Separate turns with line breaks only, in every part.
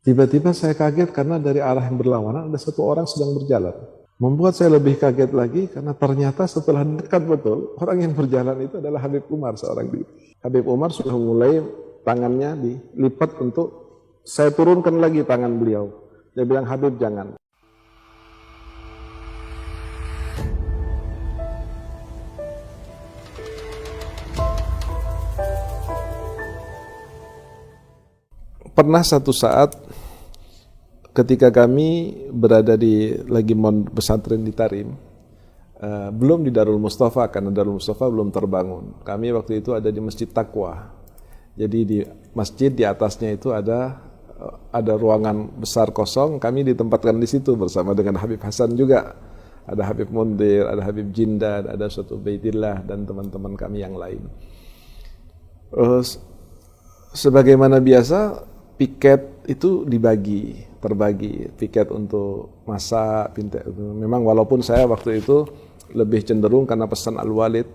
Tiba-tiba saya kaget karena dari arah yang berlawanan ada satu orang sedang berjalan. Membuat saya lebih kaget lagi karena ternyata setelah dekat betul, orang yang berjalan itu adalah Habib Umar seorang diri. Habib Umar sudah mulai tangannya dilipat untuk saya turunkan lagi tangan beliau. Dia bilang, Habib jangan. Pernah satu saat ketika kami berada di lagi pesantren di Tarim, belum di Darul Mustafa karena Darul Mustafa belum terbangun. Kami waktu itu ada di Masjid Taqwa. Jadi di masjid di atasnya itu ada ruangan besar kosong. Kami ditempatkan di situ bersama dengan Habib Hasan juga. Ada Habib Mundir, ada Habib Jindad, ada Ustaz Ubaidillah dan teman-teman kami yang lain. Sebagaimana biasa, piket itu terbagi piket untuk masak. Memang walaupun saya waktu itu lebih cenderung karena pesan Al-Walid,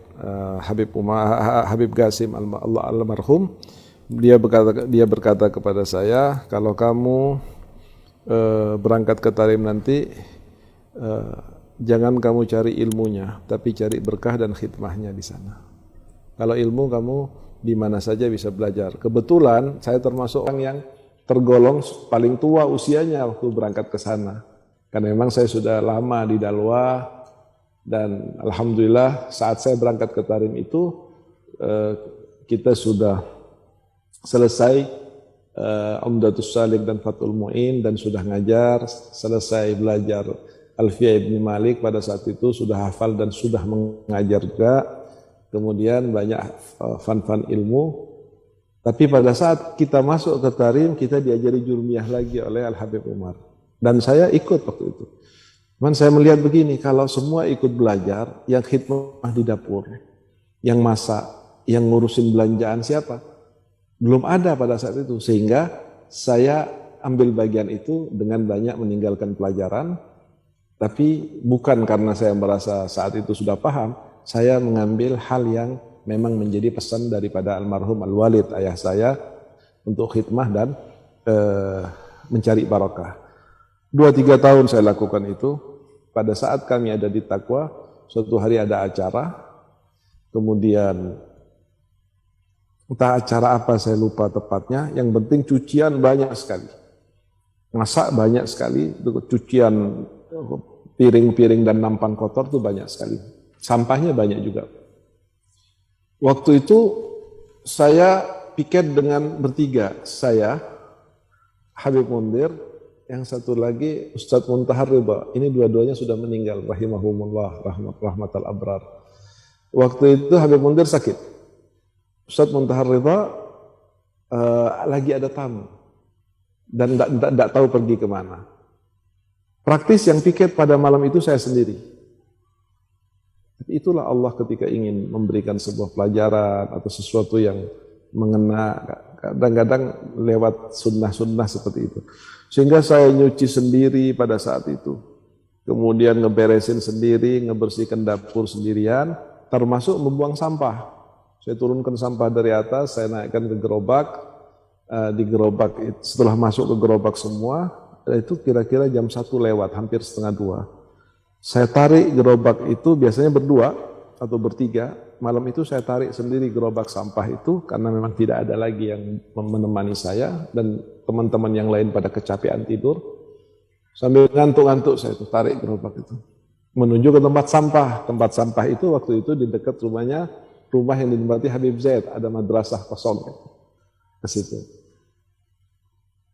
Habib Qasim almarhum, dia berkata kepada saya, kalau kamu berangkat ke Tarim nanti, jangan kamu cari ilmunya, tapi cari berkah dan khidmahnya di sana. Kalau ilmu kamu di mana saja bisa belajar. Kebetulan saya termasuk orang yang tergolong paling tua usianya waktu berangkat ke sana. Karena memang saya sudah lama di Dalwa dan alhamdulillah saat saya berangkat ke Tarim itu kita sudah selesai Umdatus Salik dan Fathul Mu'in dan sudah ngajar, selesai belajar Alfiyah Ibn Malik pada saat itu, sudah hafal dan sudah mengajar juga. Kemudian banyak fan-fan ilmu. Tapi pada saat kita masuk ke Tarim, kita diajari jurmiyah lagi oleh Al-Habib Umar. Dan saya ikut waktu itu. Cuman saya melihat begini, kalau semua ikut belajar, yang khidmah di dapur, yang masak, yang ngurusin belanjaan siapa? Belum ada pada saat itu. Sehingga saya ambil bagian itu dengan banyak meninggalkan pelajaran. Tapi bukan karena saya merasa saat itu sudah paham, saya mengambil hal yang memang menjadi pesan daripada almarhum Al-Walid, ayah saya, untuk khidmah dan mencari barakah. 2-3 tahun saya lakukan itu. Pada saat kami ada di Taqwa, suatu hari ada acara, kemudian entah acara apa saya lupa tepatnya, yang penting cucian banyak sekali. Masak banyak sekali, cucian piring-piring dan nampan kotor itu banyak sekali. Sampahnya banyak juga. Waktu itu saya piket dengan bertiga, saya, Habib Mundir, yang satu lagi Ustadz Muntahar Ridha. Ini dua-duanya sudah meninggal, rahimahumullah, rahmatal abrar. Waktu itu Habib Mundir sakit. Ustadz Muntahar Ridha lagi ada tamu dan tidak tahu pergi kemana. Praktis yang piket pada malam itu saya sendiri. Itulah Allah ketika ingin memberikan sebuah pelajaran atau sesuatu yang mengena, kadang-kadang lewat sunnah-sunnah seperti itu. Sehingga saya nyuci sendiri pada saat itu. Kemudian ngeberesin sendiri, ngebersihkan dapur sendirian, termasuk membuang sampah. Saya turunkan sampah dari atas, saya naikkan ke gerobak. Di gerobak, setelah masuk ke gerobak semua, itu kira-kira jam 1 lewat, hampir setengah 2. Saya tarik gerobak itu, biasanya berdua atau bertiga. Malam itu saya tarik sendiri gerobak sampah itu, karena memang tidak ada lagi yang menemani saya, dan teman-teman yang lain pada kecapean tidur. Sambil ngantuk-ngantuk saya itu tarik gerobak itu, menuju ke tempat sampah. Tempat sampah itu waktu itu di dekat rumahnya, rumah yang ditempati Habib Zaid, ada madrasah kosong ke situ.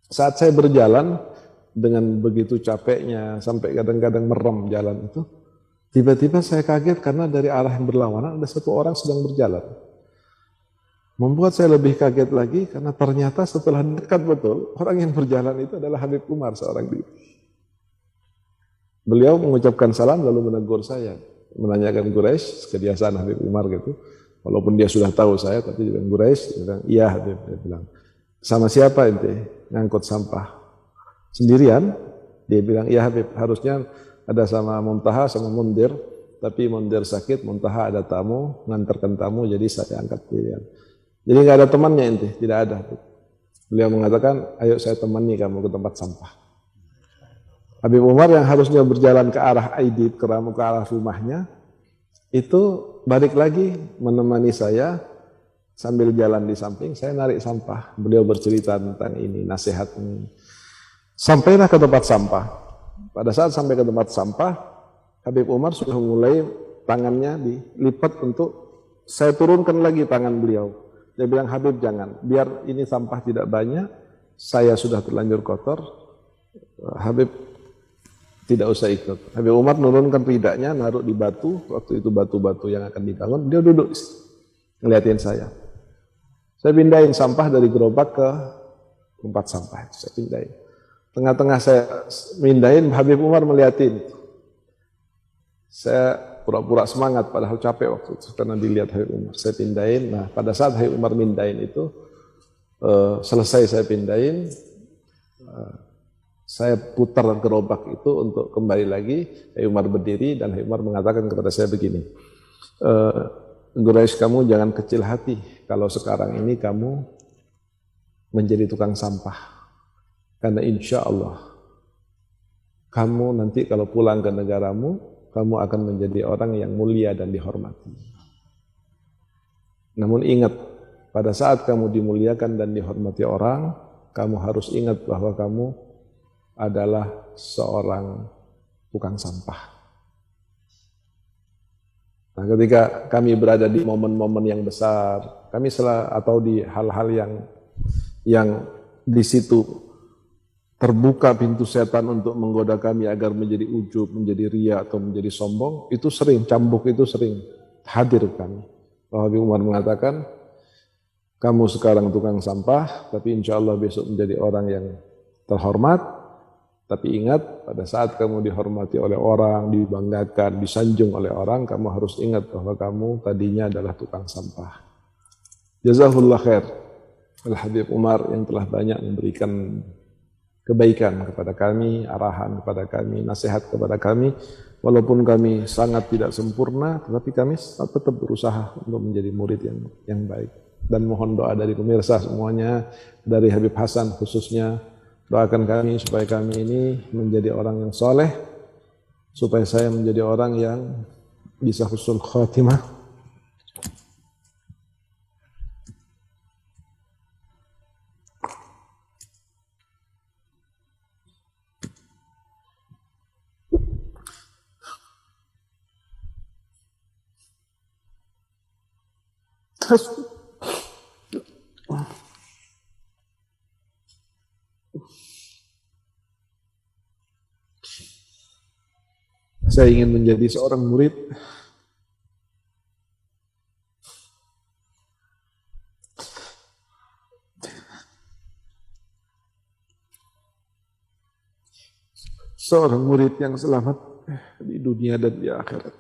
Saat saya berjalan, dengan begitu capeknya, sampai kadang-kadang merem jalan itu, tiba-tiba saya kaget karena dari arah yang berlawanan ada satu orang sedang berjalan. Membuat saya lebih kaget lagi karena ternyata setelah dekat betul, orang yang berjalan itu adalah Habib Umar seorang diri. Beliau mengucapkan salam lalu menegur saya, menanyakan Quraisy, kebiasaan Habib Umar gitu. Walaupun dia sudah tahu saya, tapi dia bilang Quraisy, dia bilang iya Habib, dia bilang sama siapa ente ngangkut sampah? Sendirian? Dia bilang, iya Habib, harusnya ada sama Muntaha, sama Mundir, tapi Mundir sakit, Muntaha ada tamu, ngantarkan tamu, jadi saya angkat pilihan. Jadi nggak ada temannya ente, tidak ada. Beliau mengatakan, ayo saya temani kamu ke tempat sampah. Habib Umar yang harusnya berjalan ke arah Aidit, ke arah rumahnya, itu balik lagi menemani saya sambil jalan di samping, saya narik sampah. Beliau bercerita tentang ini, nasihat ini. Sampailah ke tempat sampah. Pada saat sampai ke tempat sampah, Habib Umar sudah mulai tangannya dilipat untuk saya turunkan lagi tangan beliau. Dia bilang, Habib jangan, biar ini sampah tidak banyak, saya sudah terlanjur kotor, Habib tidak usah ikut. Habib Umar menurunkan ridaknya, naruh di batu, waktu itu batu-batu yang akan dibangun, dia duduk ngeliatin saya. Saya pindahin sampah dari gerobak ke tempat sampah, saya pindahin. Tengah-tengah saya pindahin, Habib Umar melihatin. Saya pura-pura semangat, padahal capek waktu itu, karena dilihat Habib Umar. Saya pindahin, nah pada saat Habib Umar pindahin itu, selesai saya pindahin, saya putar gerobak itu untuk kembali lagi. Habib Umar berdiri dan Habib Umar mengatakan kepada saya begini, Quraisy, kamu jangan kecil hati kalau sekarang ini kamu menjadi tukang sampah. Karena insya Allah kamu nanti kalau pulang ke negaramu, kamu akan menjadi orang yang mulia dan dihormati. Namun ingat, pada saat kamu dimuliakan dan dihormati orang, kamu harus ingat bahwa kamu adalah seorang tukang sampah. Nah, ketika kami berada di momen-momen yang besar, kami atau di hal-hal yang di situ terbuka pintu setan untuk menggoda kami agar menjadi ujub, menjadi ria atau menjadi sombong, itu sering, cambuk itu sering hadir kami. Habib Umar mengatakan, kamu sekarang tukang sampah, tapi insya Allah besok menjadi orang yang terhormat. Tapi ingat, pada saat kamu dihormati oleh orang, dibanggakan, disanjung oleh orang, kamu harus ingat bahwa kamu tadinya adalah tukang sampah. Jazakallah khair Al-Habib Umar yang telah banyak memberikan kebaikan kepada kami, arahan kepada kami, nasihat kepada kami. Walaupun kami sangat tidak sempurna, tetapi kami tetap berusaha untuk menjadi murid yang baik. Dan mohon doa dari pemirsa semuanya, dari Habib Hasan khususnya, doakan kami supaya kami ini menjadi orang yang soleh, supaya saya menjadi orang yang bisa husnul khatimah. Saya ingin menjadi seorang murid yang selamat di dunia dan di akhirat.